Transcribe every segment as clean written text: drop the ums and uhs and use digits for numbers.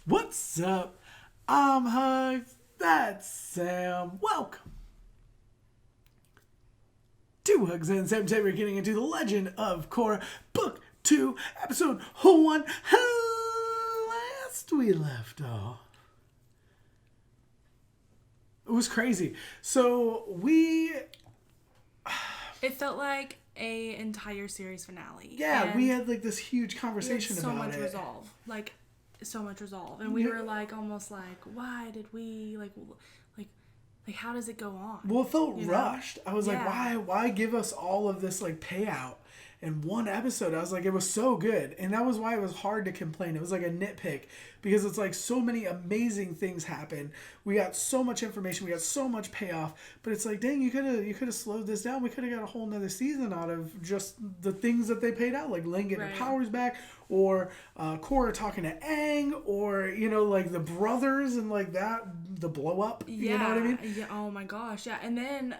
What's up? I'm Hugz. That's Sam. Welcome to Hugz and Sam. Today we're getting into The Legend of Korra, Book 2, Episode 1. Last we left off, it was crazy. It felt like a entire series finale. Yeah, we had like this huge conversation about it. So much resolve, and we were like almost like, why did we like how does it go on? Well, it felt rushed. I was like, why give us all of this like payout in one episode? I was like, it was so good, and that was why it was hard to complain. It was like a nitpick because it's like so many amazing things happen. We got so much information, we got so much payoff, but it's like, dang, you could have slowed this down. We could have got a whole nother season out of just the things that they paid out, like Lin getting her powers back, or Korra talking to Aang, or like the brothers and like that, the blow up. You know what I mean? Yeah. Oh my gosh. Yeah. And then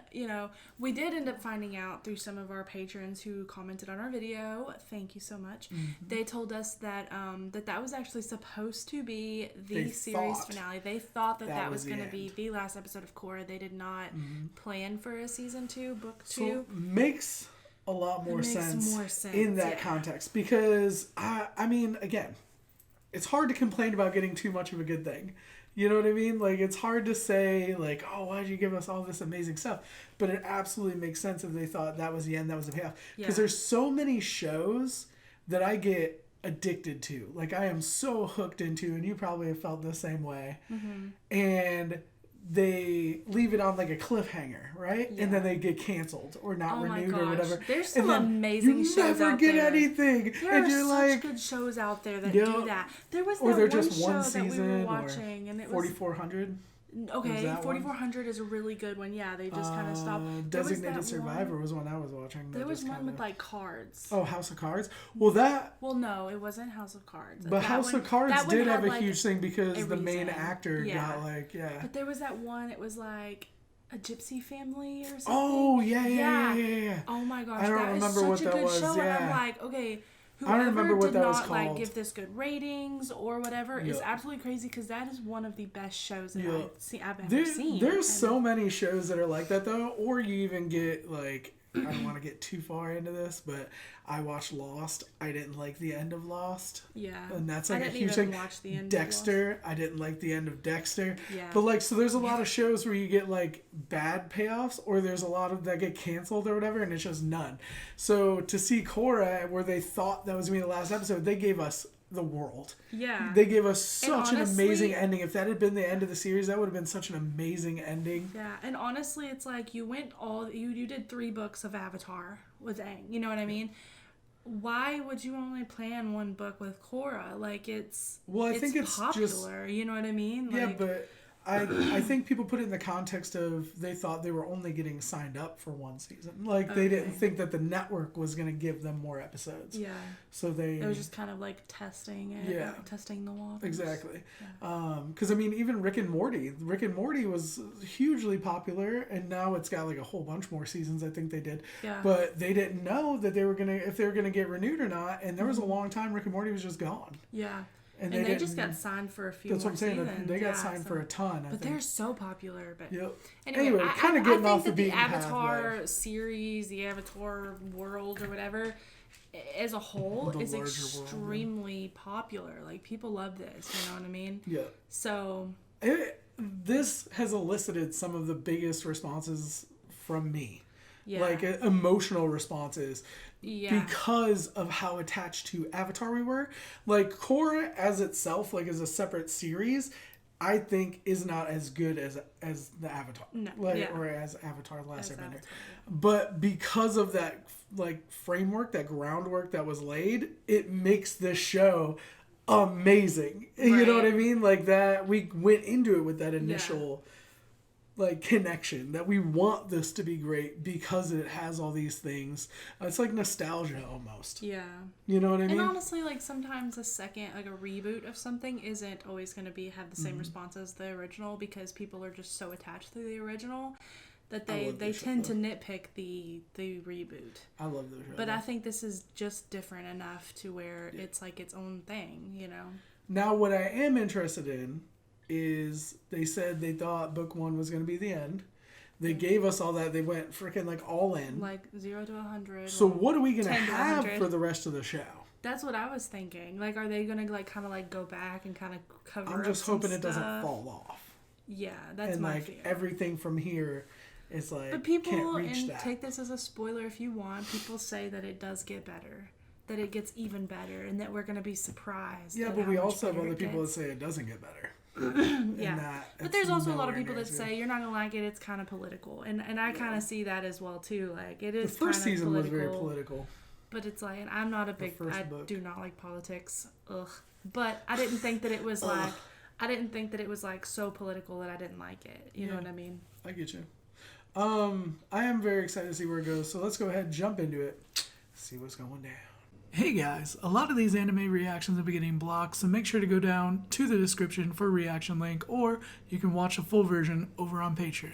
we did end up finding out through some of our patrons who commented on our video. Thank you so much. Mm-hmm. They told us that that was actually supposed to be the series finale. They thought that was going to be the last episode of Korra. They did not plan for a season 2, book 2. So makes a lot more sense in that context, because I mean, again, it's hard to complain about getting too much of a good thing. You know what I mean? Like, it's hard to say, like, oh, why'd you give us all this amazing stuff? But it absolutely makes sense if they thought that was the end, that was the payoff. Because there's so many shows that I get addicted to. Like, I am so hooked into, and you probably have felt the same way. Mm-hmm. And they leave it on like a cliffhanger, right? Yeah. And then they get canceled or not renewed or whatever. There's some amazing shows out there. You never get anything. There are such good shows out there that do that. There was that one just show that we were watching, and it was 4400. Okay, 4400 is a really good one. Yeah, they just kind of stopped. Designated Survivor was one I was watching. There was one with like cards. Oh, House of Cards? Well, no, it wasn't House of Cards. But House of Cards did have a huge thing because the main actor got like, But there was that one, it was like a gypsy family or something. Oh, yeah. Oh my gosh, I don't remember what that was. Show, Yeah. And I'm like, okay, I don't remember what that was called. Like give this good ratings or whatever is absolutely crazy, because that is one of the best shows that I've ever seen. There's so many shows that are like that though, or you even get like, I don't want to get too far into this, but I watched Lost. I didn't like the end of Lost. Yeah. And that's like a huge thing. Watch the end Dexter. Of Lost. I didn't like the end of Dexter. Yeah. But like, so there's a lot of shows where you get like bad payoffs, or there's a lot of that get canceled or whatever, and it's just none. So to see Korra, where they thought that was going to be the last episode, they gave us the world. Yeah. They gave us such an amazing ending. If that had been the end of the series, that would have been such an amazing ending. Yeah, and honestly, it's like you did 3 books of Avatar with Aang. You know what I mean? Why would you only plan one book with Korra? Like, I think it's popular. You know what I mean? Yeah, but I think people put it in the context of they thought they were only getting signed up for one season. Like, they didn't think that the network was going to give them more episodes. Yeah. So it was just kind of like testing it. Yeah. Testing the waters. Exactly. Yeah. Because, I mean, even Rick and Morty. Rick and Morty was hugely popular, and now it's got like a whole bunch more seasons, I think they did. Yeah. But they didn't know that if they were going to get renewed or not, and there was a long time Rick and Morty was just gone. Yeah. And they just got signed for a few more seasons. That's what I'm saying. They got signed for a ton, But they're so popular. But anyway, kind of getting off the beaten path. I think that the Avatar series, the Avatar world or whatever, as a whole, is extremely popular. Like, people love this. You know what I mean? Yeah. So this has elicited some of the biggest responses from me. Yeah. Like, emotional responses. Yeah. Because of how attached to Avatar we were. Like, Korra as itself, like as a separate series, I think is not as good as the Avatar. No. Or as Avatar The Last Airbender. But because of that like framework, that groundwork that was laid, it makes this show amazing. Right. You know what I mean? Like, that we went into it with that initial like connection that we want this to be great because it has all these things. It's like nostalgia almost. Yeah. You know what I mean? And honestly, like, sometimes a reboot of something isn't always going to have the same response as the original, because people are just so attached to the original that they tend to nitpick the reboot. I love the show. But I think this is just different enough to where it's like its own thing, you know? Now, what I am interested in is they said they thought book 1 was going to be the end. They gave us all that. They went freaking like all in. Like 0 to 100. So what are we going to have for the rest of the show? That's what I was thinking. Like, are they going to like kind of like go back and kind of cover I'm just hoping it doesn't fall off. Yeah, that's and my like fear. Everything from here is like, but people, can't reach and that. take this as a spoiler if you want, people say that it does get better. That it gets even better and that we're going to be surprised. Yeah, but we also have other people that say it doesn't get better. Yeah. But there's also a lot of people that say you're not going to like it, it's kind of political. And I kind of see that as well, too. Like, it is the first season was very political. But it's like, and I'm not a big, do not like politics. Ugh. But I didn't think that it was like, so political that I didn't like it. You know what I mean? I get you. I am very excited to see where it goes. So let's go ahead and jump into it. See what's going down. Hey guys, a lot of these anime reactions will be getting blocked, so make sure to go down to the description for a reaction link, or you can watch a full version over on Patreon.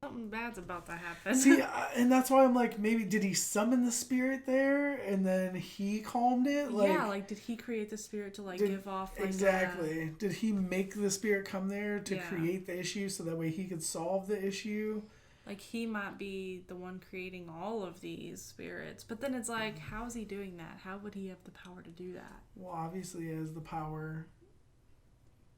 Something bad's about to happen. See, and that's why I'm like, maybe did he summon the spirit there, and then he calmed it? Like, yeah, like did he create the spirit to like give off? Like, exactly. Did he make the spirit come there to create the issue so that way he could solve the issue? Like, he might be the one creating all of these spirits. But then it's like, how is he doing that? How would he have the power to do that? Well, obviously he has the power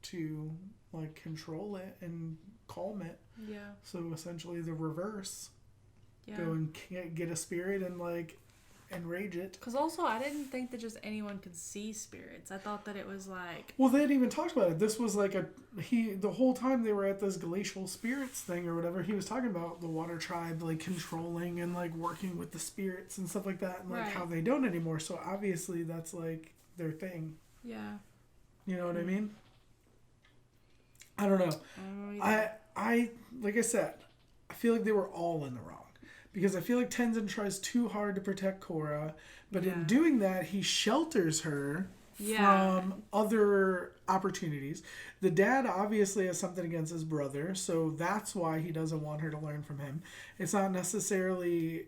to, like, control it and calm it. Yeah. So, essentially, the reverse. Yeah. Go and get a spirit and, like, enrage it. Because also, I didn't think that just anyone could see spirits. I thought that it was like... Well, they hadn't even talked about it. This was like the whole time they were at this glacial spirits thing or whatever, he was talking about the water tribe, like, controlling and, like, working with the spirits and stuff like that, and, like, how they don't anymore. So, obviously, that's, like, their thing. Yeah. You know what I mean? I don't know. I like I said, I feel like they were all in the wrong. Because I feel like Tenzin tries too hard to protect Korra, but in doing that, he shelters her from other opportunities. The dad obviously has something against his brother, so that's why he doesn't want her to learn from him. It's not necessarily,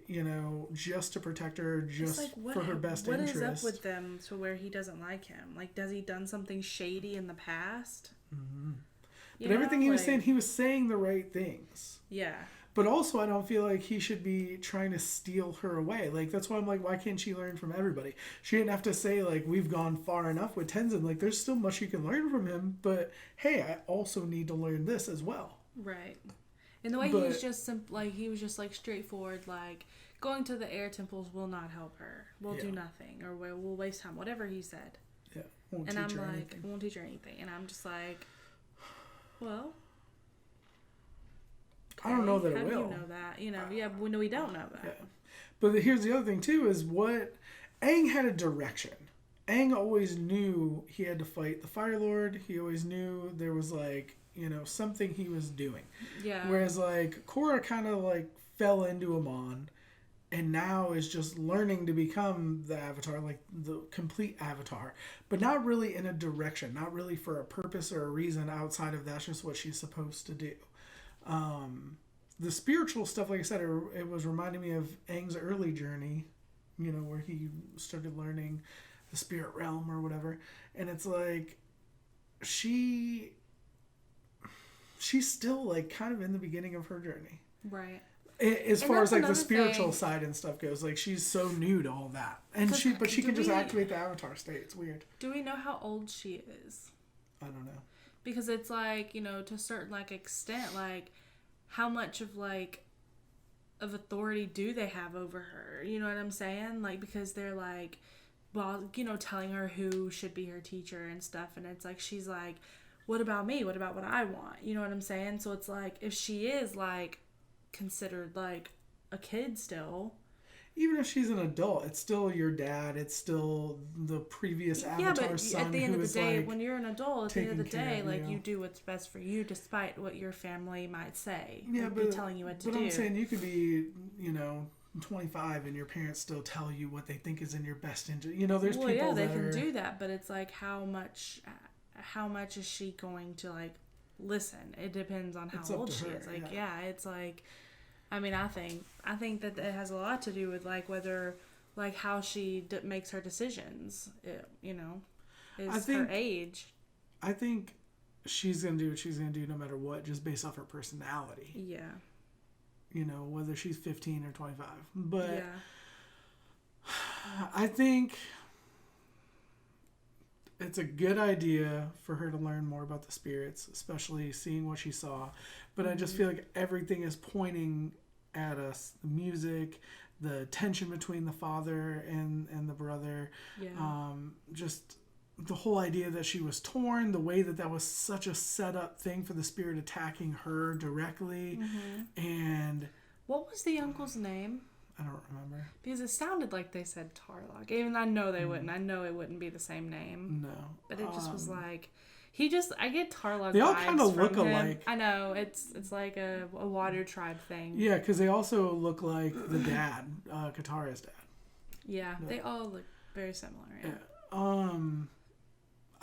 just to protect her, just like, for her best interest. What is up with them to where he doesn't like him? Like, does he done something shady in the past? Mm-hmm. But everything he was saying, he was saying the right things. Yeah. But also, I don't feel like he should be trying to steal her away. Like, that's why I'm like, why can't she learn from everybody? She didn't have to say, like, we've gone far enough with Tenzin. Like, there's still much you can learn from him. But, hey, I also need to learn this as well. Right. And the way he was just, he was just, like, straightforward, like, going to the air temples will not help her. We'll do nothing. Or we'll waste time. Whatever he said. Yeah. Won't teach her anything. Won't teach her anything. And I'm just like, well... I don't know that it will. How do you know that? We don't know that. Yeah. But here's the other thing, too, is what... Aang had a direction. Aang always knew he had to fight the Fire Lord. He always knew there was, like, something he was doing. Yeah. Whereas, like, Korra kind of, like, fell into Amon and now is just learning to become the Avatar, like, the complete Avatar. But not really in a direction. Not really for a purpose or a reason outside of that's just what she's supposed to do. The spiritual stuff, like I said, it was reminding me of Aang's early journey, where he started learning the spirit realm or whatever. And it's like, she's still, like, kind of in the beginning of her journey. Right. As far as, like, the spiritual side and stuff goes, like, she's so new to all that. And she can just activate the Avatar state. It's weird. Do we know how old she is? I don't know. Because it's like, to a certain, like, extent, like, how much of, like, of authority do they have over her? You know what I'm saying? Like, because they're, like, well, telling her who should be her teacher and stuff. And it's like, she's like, what about me? What about what I want? You know what I'm saying? So it's like, if she is, like, considered, like, a kid still... Even if she's an adult, it's still your dad. It's still the previous Avatar's son. Yeah, but at the end of the day, like, when you're an adult, at the end of the day, like, you you do what's best for you, despite what your family might say. Yeah, but telling you what to do. But I'm saying you could be, 25, and your parents still tell you what they think is in your best interest. There's people yeah, they that can do that, but it's like how much is she going to, like, listen? It depends on how old she is. Like, it's like. I mean, I think that it has a lot to do with, like, whether, like, how she makes her decisions, is her age. I think she's going to do what she's going to do no matter what, just based off her personality. Yeah. You know, whether she's 15 or 25. But yeah. I think it's a good idea for her to learn more about the spirits, especially seeing what she saw. But I just feel like everything is pointing at us. The music, the tension between the father and the brother. Yeah. Just the whole idea that she was torn, the way that was such a set up thing for the spirit attacking her directly. And what was the uncle's name? I don't remember. Because it sounded like they said Tarlok. Even I know they wouldn't. I know it wouldn't be the same name. No. But it just was like... I get Tarlok vibes. They all kind of look alike. I know. It's like a water tribe thing. Yeah, because they also look like the dad, Katara's dad. Yeah, they all look very similar. Yeah.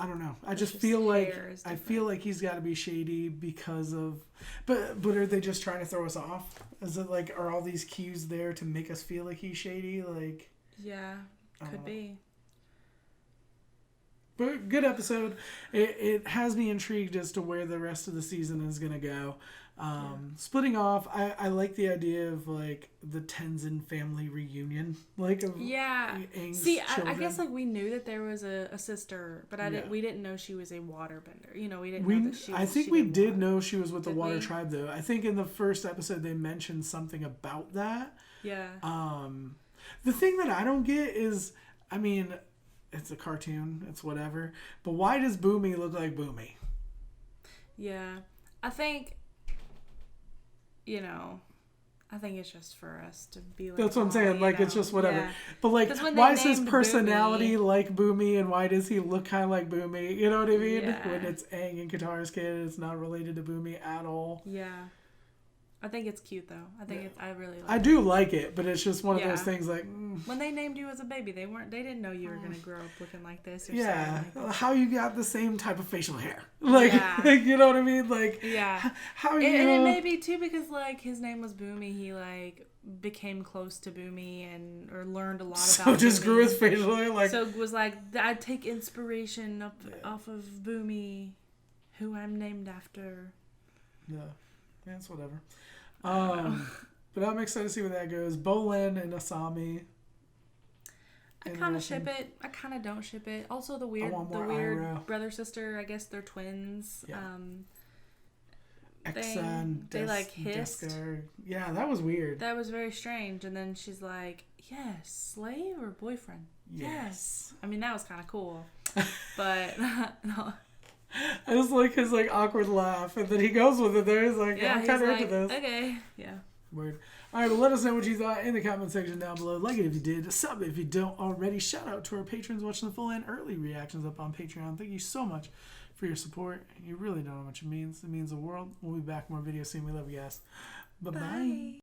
I don't know. I just feel like he's got to be shady because of, but are they just trying to throw us off? Is it like, are all these cues there to make us feel like he's shady? Like, yeah, could be. But good episode. It has me intrigued as to where the rest of the season is gonna go. Splitting off, I like the idea of like the Tenzin family reunion, like of Aang's children. I guess like we knew that there was a sister, but we didn't know she was a waterbender. You know, we didn't know that she was. I think we did know she was with the water tribe though. I think in the first episode they mentioned something about that. Yeah. The thing that I don't get is, I mean, it's a cartoon, it's whatever, but why does Boomy look like Boomy? Yeah, I think. You know, I think it's just for us to be like... That's what I'm saying. Like, it's just whatever. Yeah. But, like, why is his personality like Boomy, and why does he look kind of like Boomy? You know what I mean? Yeah. When it's Aang and Katara's kid, it's not related to Boomy at all. Yeah. I think it's cute, though. I really like it. I do like it, but it's just one of those things like... When they named you as a baby, they didn't know you were going to grow up looking like this. Or yeah. like this. How you got the same type of facial hair. Like, you know what I mean? Like, how you... And it may be, too, because, like, his name was Boomy. He, like, became close to Boomy or learned a lot about So just Boomy. grew his facial hair, like... So it was like, I take inspiration off of Boomy, who I'm named after. Yeah. Yeah, it's whatever. But I'm excited to see where that goes. Bolin and Asami. I kind of ship it. I kind of don't ship it. Also, the weird brother sister. I guess they're twins. Yeah. They like hissed. Yeah, that was weird. That was very strange. And then she's like, "Yes, slave or boyfriend?" Yes. I mean, that was kind of cool. But no. I just like his like awkward laugh, and then he goes with it. There, he's like, "I'm kind of into this." Okay, yeah. Word. All right, well, let us know what you thought in the comment section down below. Like it if you did, sub if you don't already. Shout out to our patrons watching the full and early reactions up on Patreon. Thank you so much for your support. You really don't know how much it means. It means the world. We'll be back more videos soon. We love you guys. Bye-bye. Bye.